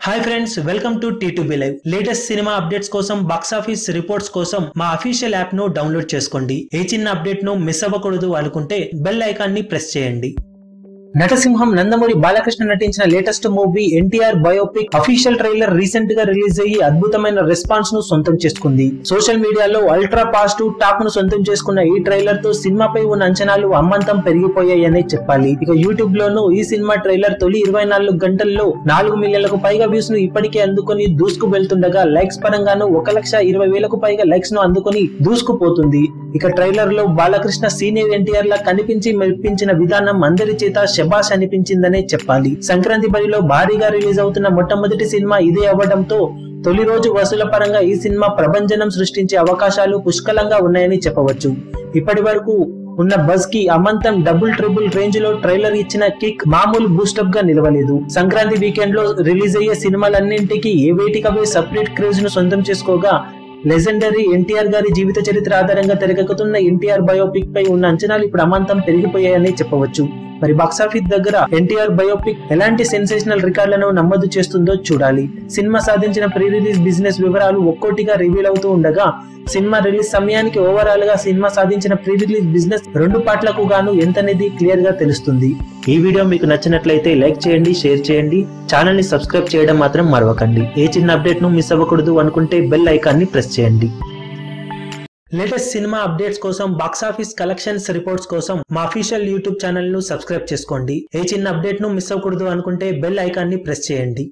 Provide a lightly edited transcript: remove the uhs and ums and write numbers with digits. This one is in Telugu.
Hi friends, welcome to T2B Live. Latest cinema updates కోసం, బాక్స్ ఆఫీస్ రిపోర్ట్స్ కోసం మా అఫీషియల్ యాప్ ను డౌన్లోడ్ చేసుకోండి. ఏ చిన్న అప్డేట్ ను మిస్ అవ్వకూడదు అనుకుంటే బెల్ ఐకాన్ ని ప్రెస్ చేయండి. నటసింహం నందమూరి బాలకృష్ణ నటించిన latest movie NTR biopic official trailer recent గా రిలీజ్ అయ్యి అద్భుతమైన రెస్పాన్స్ ను సొంతం చేసుకుంది. సోషల్ మీడియాలో అల్ట్రా పాజిటివ్ టాక్ ను సొంతం చేసుకున్న ఈ ట్రైలర్ తో సినిమాపై ఉన్న అంచనాలు అమ్మంతం పెరిగిపోయాయనే చెప్పాలి. ఇక యూట్యూబ్ లోనూ ఈ సినిమా ట్రైలర్ తొలి 24 గంటల్లో 4 మిలియన్లకు పైగా వ్యూస్ ను ఇప్పటికే అందుకుని దూసుకు వెళ్తుండగా, లైక్స్ పరంగాను 1,20,000 పైగా లైక్స్ ను అందుకుని దూసుకుపోతుంది. ఇక ట్రైలర్ లో బాలకృష్ణ సీనియర్ ఎన్టీఆర్ లా కనిపించి మెప్పించిన విధానం అందరి చేత శబాష్ అనిపించిందనే చెప్పాలి. సంక్రాంతి బరిలో భారీగా రిలీజ్ అవుతున్న మొట్టమొదటి సినిమా ఇదే అవ్వడంతో తొలి రోజు వసూల పరంగా ఈ సినిమా ప్రభంజనం సృష్టించే అవకాశాలు పుష్కలంగా ఉన్నాయని చెప్పవచ్చు. ఇప్పటి వరకు ఉన్న బజ్ కి అమంతం డబుల్ ట్రిపుల్ రేంజ్ లో ట్రైలర్ ఇచ్చిన కిక్ మామూలు బూస్టప్ గా నిలవలేదు. సంక్రాంతి వీకెండ్ లో రిలీజ్ అయ్యే సినిమాలన్నింటికి ఏ వేటికవే సపరేట్ క్రేజ్ ను సొంతం చేసుకోగా, లెజెండరీ ఎన్టీఆర్ గారి జీవిత చరిత్ర ఆధారంగా తెరకెక్కుతున్న ఎన్టీఆర్ బయోపిక్ పై ఉన్న అంచనాలు ఇప్పుడు అమాంతం పెరిగిపోయాయని చెప్పవచ్చు. మరి బాక్సాఫీస్ దగ్గర ఎన్టీఆర్ బయోపిక్ ఎలాంటి సెన్సేషనల్ రికార్డులను నమోదు చేస్తుందో చూడాలి. సినిమా సాధించిన ప్రీ రిలీజ్ బిజినెస్ వివరాలు ఒక్కోటిగా రివీల్ అవుతూ ఉండగా, సినిమా రిలీజ్ సమయానికి ఓవరాల్ గా సినిమా సాధించిన ప్రీ రిలీజ్ బిజినెస్ 2 పార్ట్లకు గాను ఎంతనేది క్లియర్ గా తెలుస్తుంది. ఈ వీడియో మీకు నచ్చినట్లయితే లైక్ చేయండి, షేర్ చేయండి, ఛానల్ ని సబ్స్క్రైబ్ చేయడం మాత్రం మరవకండి. ఏ చిన్న అప్డేట్ ను మిస్ అవ్వకూడదు అనుకుంటే బెల్ ఐకాన్ ని ప్రెస్ చేయండి. లేటెస్ట్ సినిమా అప్డేట్స్ కోసం, బాక్స్ ఆఫీస్ కలెక్షన్స్ రిపోర్ట్స్ కోసం మా అఫీషియల్ యూట్యూబ్ ఛానల్ ను సబ్స్క్రైబ్ చేసుకోండి. ఏ చిన్న అప్డేట్ ను మిస్ అవ్వకూడదు అనుకుంటే బెల్ ఐకాన్ ని ప్రెస్ చేయండి.